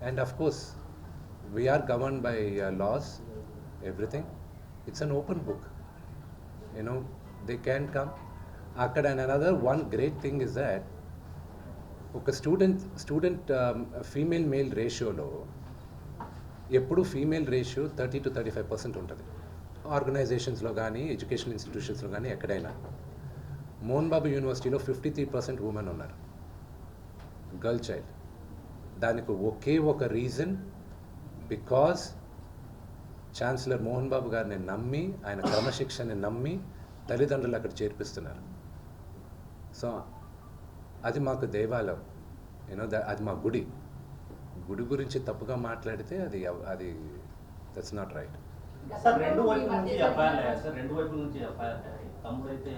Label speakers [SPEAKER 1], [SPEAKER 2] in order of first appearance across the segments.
[SPEAKER 1] And of course, we are governed by laws, everything. It's an open book. You know, they can come. Akkada, and another one great thing is that ఒక student female male రేషియోలో ఎప్పుడు female ratio 30 to 35% ఉంటుంది ఆర్గనైజేషన్స్లో కానీ education ఇన్స్టిట్యూషన్స్లో కానీ ఎక్కడైనా. మోహన్ బాబు యూనివర్సిటీలో 53% women ఉన్నారు, girl child. దానికి ఒకే ఒక reason, because chancellor Mohan Babu గారిని నమ్మి, ఆయన క్రమశిక్షణని నమ్మి తల్లిదండ్రులు అక్కడ చేర్పిస్తున్నారు. సో అది మాకు దేవాలయం, యూనో, అది మా గుడి. గుడి గురించి తప్పుగా మాట్లాడితే అది దట్స్ నాట్ రైట్.
[SPEAKER 2] సార్ రెండు వైపుల నుంచి ఎఫ్ఐఆర్ అయ్యారు సార్, రెండు వైపుల నుంచి ఎఫ్ఐఆర్ అయ్యాయి. తమ్ముడు అయితే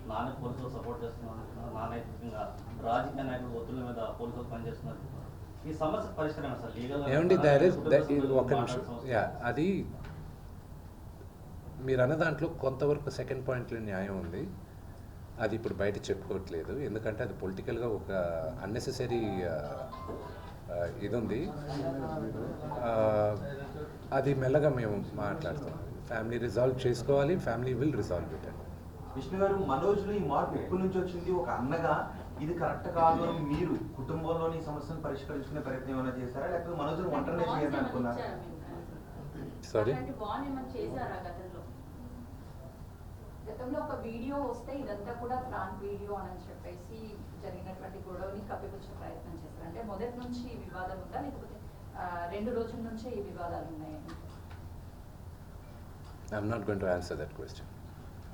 [SPEAKER 2] నాన్న పోలీసులు సపోర్ట్ చేస్తున్నాను, నాన్న అయితే ముఖ్యంగా రాజకీయ నాయకులు ఒత్తిళ్ల మీద పోలీసులు పనిచేస్తున్నారు. ఈ సమస్య పరిష్కారం సార్ లీగల్
[SPEAKER 1] ఏమండి, ఒక నిమిషం. అది మీరు అన్న దాంట్లో కొంతవరకు సెకండ్ పాయింట్లో న్యాయం ఉంది. అది ఇప్పుడు బయట చెప్పుకోవట్లేదు, ఎందుకంటే అది పొలిటికల్గా ఒక అన్నెసెసరీ ఇది ఉంది. అది మెల్లగా మేము మాట్లాడుతున్నాం. ఫ్యామిలీ రిజాల్వ్ చేసుకోవాలి, family will resolve it.
[SPEAKER 3] Vishnu గారు, మనోజ్లో ఈ మార్పు ఎప్పటి నుంచి వచ్చింది? ఒక అన్నగా ఇది కరెక్ట్ కాదు అని మీరు కుటుంబంలోని సమస్యను పరిష్కరించుకునే ప్రయత్నం ఏమైనా చేశారా, లేకపోతే మనోజ్ను ఒంటరినే చేయాలని అనుకున్నారా?
[SPEAKER 1] సారీ,
[SPEAKER 4] గతంలో ఒక వీడియో వస్తే ఇదంతా కూడా ఫ్రాంక్ వీడియో అని చెప్పేసి జరిగినటువంటి గొడవని కప్పిపుచ్చే ప్రయత్నం చేస్తారు. అంటే మొదటి నుంచి ఈ వివాదం ఉందా, లేకపోతే 2 రోజుల నుంచే ఈ వివాదాలు ఉన్నాయి?
[SPEAKER 1] I'm not going to answer that question.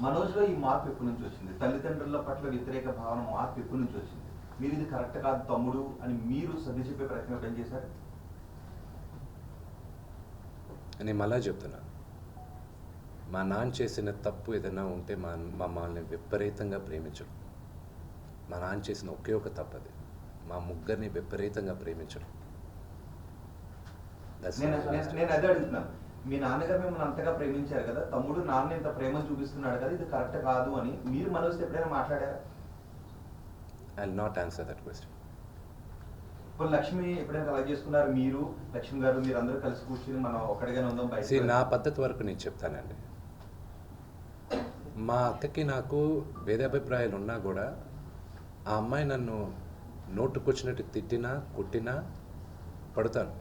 [SPEAKER 3] మనోజ్లో ఈ మార్పు ఎప్పటి నుంచి వచ్చింది? తల్లిదండ్రుల పట్ల వ్యతిరేక భావన మార్పు ఎప్పటి నుంచి వచ్చింది? మీరు ఇది కరెక్ట్ కాదు తమ్ముడు అని మీరు సర్ది చెప్పే ప్రయత్నం ఎప్పుడేం చేశారు?
[SPEAKER 1] నేను మళ్ళా చెప్తున్నాను, మా నాన్న చేసిన తప్పు ఏదైనా ఉంటే మమ్మల్ని విపరీతంగా ప్రేమించడం. మా నాన్న చేసిన ఒకే ఒక తప్పు అది, మా ముగ్గురిని విపరీతంగా ప్రేమించడం.
[SPEAKER 3] నేను అదే అడుగుతున్నాను, మీ నాన్నగారు మిమ్మల్ని అంతగా ప్రేమించారు కదా, తమ్ముడు నాన్న ఇంత ప్రేమ చూపిస్తున్నాడు కదా, ఇది కరెక్ట్ కాదు అని మీరు మనోజ్తో ఎప్పుడైనా మాట్లాడారా?
[SPEAKER 1] I will not answer that question.
[SPEAKER 3] ఇప్పుడు లక్ష్మి ఎప్పుడైనా కలెక్ట్ చేసుకున్నారు? మీరు లక్ష్మి గారు మీరు అందరూ కలిసి కూర్చుని మనం ఒక్కడిగానే ఉందాం బయట?
[SPEAKER 1] నా పద్ధతి వరకు నేను చెప్తానండి. మా అక్కకి నాకు భేదాభిప్రాయాలు ఉన్నా కూడా ఆ అమ్మాయి నన్ను నోటుకొచ్చినట్టు తిట్టినా కొట్టినా పడతాను.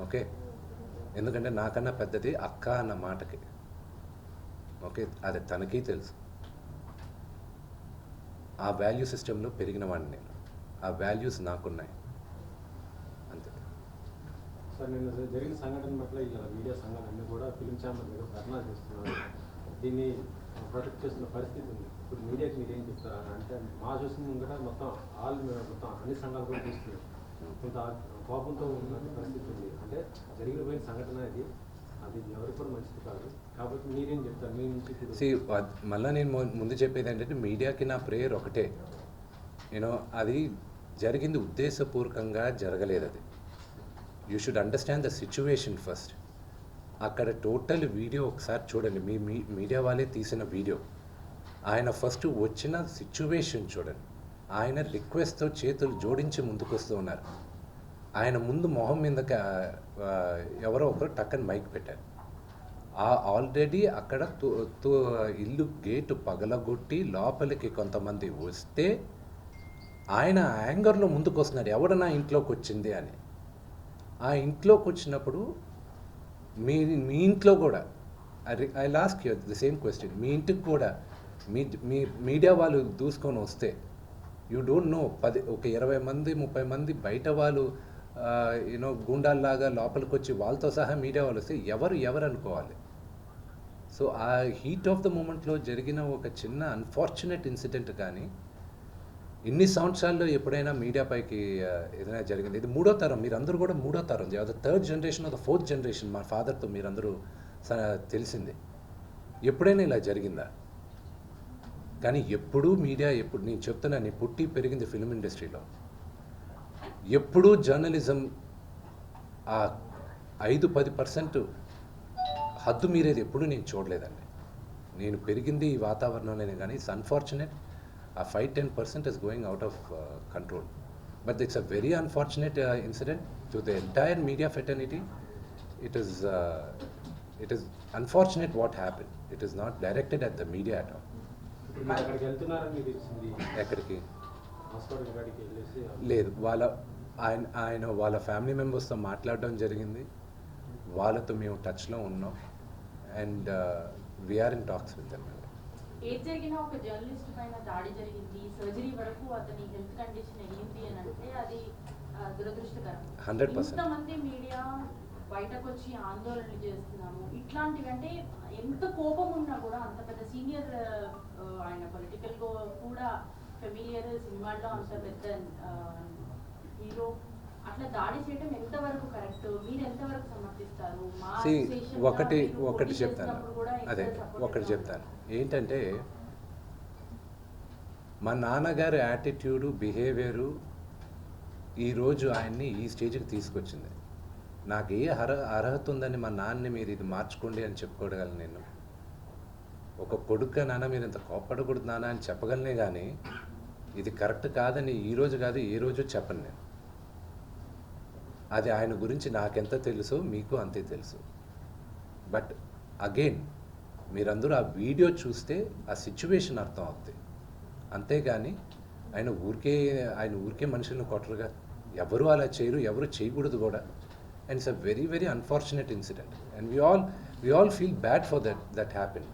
[SPEAKER 1] ఓకే, ఎందుకంటే నాకన్నా పెద్దది అక్క అన్న మాటకి. ఓకే, అది తనకి తెలుసు. ఆ వాల్యూ సిస్టంలో పెరిగిన వాడిని నేను, ఆ వాల్యూస్ నాకున్నాయి అంతే.
[SPEAKER 5] సార్, నిన్న జరిగిన సంఘటన పట్ల ఇలా మీడియా సంఘాలన్నీ కూడా ఫిలిం ఛాంబర్ మీద ధర్నా చేస్తున్నారు. దీన్ని ప్రొటెక్ట్ చేస్తున్న పరిస్థితి ఉంది. ఇప్పుడు మీడియాకి మీరు ఏం చెప్తారా? అంటే మా చూసిన ముందర మొత్తం అన్ని సంఘాలు కూడా చూస్తున్నాయి. కొంత కోపంతో ఉన్న పరిస్థితి ఉంది. అంటే జరిగిపోయిన సంఘటన అది ఎవరికి కూడా మంచిది కాదు. కాబట్టి మీరేం చెప్తారు మీ నుంచి?
[SPEAKER 1] మళ్ళీ నేను ముందు చెప్పేది ఏంటంటే, మీడియాకి నా ప్రేయర్ ఒకటే, యూనో, అది జరిగింది ఉద్దేశపూర్వకంగా జరగలేదు. అది you should understand the situation first. అక్కడ టోటల్ వీడియో ఒకసారి చూడండి, మీ మీడియా వాళ్ళే తీసిన వీడియో. ఆయన ఫస్ట్ వచ్చిన సిచ్యువేషన్ చూడండి. ఆయన రిక్వెస్ట్తో చేతులు జోడించి ముందుకు వస్తూ ఉన్నారు. ఆయన ముందు మొహం మీద ఎవరో ఒకరు టక్కని మైక్ పెట్టారు. ఆల్రెడీ అక్కడ ఇల్లు గేటు పగలగొట్టి లోపలికి కొంతమంది వస్తే ఆయన యాంగర్లో ముందుకు వస్తున్నాడు, ఎవడ నా ఇంట్లోకి వచ్చింది అని. ఆ ఇంట్లోకి వచ్చినప్పుడు మీ ఇంట్లో కూడా, ఐ లాస్ట్ యూ ది సేమ్ క్వశ్చన్, మీ ఇంటికి కూడా మీ మీడియా వాళ్ళు దూసుకొని వస్తే, యూ డోంట్ నో, ఒక 20 మంది 30 మంది బయట వాళ్ళు యూనో గుండాల్లాగా లోపలికి వచ్చి వాళ్ళతో సహా మీడియా వాళ్ళు వస్తే ఎవరు అనుకోవాలి. సో ఆ హీట్ ఆఫ్ ద మూమెంట్లో జరిగిన ఒక చిన్న అన్ఫార్చునేట్ ఇన్సిడెంట్ కానీ ఇన్ని సంవత్సరాల్లో ఎప్పుడైనా మీడియా పైకి ఏదైనా జరిగింది? ఇది 3వ తరం, మీరందరూ కూడా 3వ తరం, the 3rd generation of the 4th generation. మా ఫాదర్తో మీరందరూ తెలిసింది. ఎప్పుడైనా ఇలా జరిగిందా? కానీ ఎప్పుడూ మీడియా, ఎప్పుడు నేను చెప్తున్నాను, నేను పుట్టి పెరిగింది ఫిలిం ఇండస్ట్రీలో, ఎప్పుడూ జర్నలిజం ఆ 5-10% హద్దు మీరేది ఎప్పుడూ నేను చూడలేదండి. నేను పెరిగింది ఈ వాతావరణంలోనే, కానీ ఇట్స్ అన్ఫార్చునేట్ ఆ 5-10% is going out of control. But it's a very unfortunate incident to the entire media fraternity. It is unfortunate what happened. It is not directed at the media at all.
[SPEAKER 5] ఇప్పుడు మీరు అక్కడికి వెళ్తున్నారని మీకు తెలిసింది
[SPEAKER 1] ఎక్కడికి
[SPEAKER 5] hospital కాడికి వెళ్ళేసి
[SPEAKER 1] లేదు, వాళ్ళ ఫ్యామిలీ మెంబర్స్తో మాట్లాడడం జరిగింది, వాళ్ళతో మేము టచ్లో ఉన్నాం, and we are in talks with them.
[SPEAKER 6] ఏది జరిగినా ఒక జర్నలిస్ట్ పైన దాడి జరిగింది, సర్జరీ వరకు అతని హెల్త్ కండిషన్ అయ్యింది అని అంటే అది దురదృష్టకరం.
[SPEAKER 1] 100%.
[SPEAKER 6] ఇంతమంది మీడియా బయటకు వచ్చి ఆందోళనలు చేస్తున్నాము, ఇట్లాంటివి అంటే ఎంత కోపం ఉన్నా కూడా అంత పెద్ద సీనియర్ ఆయన పొలిటికల్ కూడా ఫెమిలియర్, సినిమాల్లో అంత పెద్ద హీరో అట్లా దాడి చేయడం ఎంతవరకు కరెక్ట్, మీరు ఎంతవరకు సమర్థిస్తారు? మా association గా
[SPEAKER 1] ఒకటి
[SPEAKER 6] మీరు పోటీ
[SPEAKER 1] చెప్తాను,
[SPEAKER 6] చేస్తున్నప్పుడు కూడా
[SPEAKER 1] అదే
[SPEAKER 6] ఎంత support
[SPEAKER 1] ఒకటి
[SPEAKER 6] గా
[SPEAKER 1] చెప్తాను ఏంటంటే, మా నాన్నగారి యాటిట్యూడు, బిహేవియరు ఈరోజు ఆయన్ని ఈ స్టేజ్కి తీసుకొచ్చింది. నాకు ఏ అర్హత ఉందని మా నాన్నని మీరు ఇది మార్చుకోండి అని చెప్పుకోగలను నేను. ఒక కొడుగ్గా నాన్న మీరు ఇంత కోప్పడకూడదు నాన్న అని చెప్పగలనే కానీ ఇది కరెక్ట్ కాదని ఈరోజు కాదు ఏ రోజు చెప్పను నేను. అది ఆయన గురించి నాకెంత తెలుసో మీకు అంతే తెలుసు. బట్ అగైన్ మీరందరూ ఆ వీడియో చూస్తే ఆ సిచ్యువేషన్ అర్థం అవుతుంది. అంతేగాని ఆయన ఊరికే మనుషులను కొట్టరుగా, ఎవరు అలా చేయరు, ఎవరు చేయకూడదు కూడా. And it's a very very unfortunate incident and we all feel bad for that happened.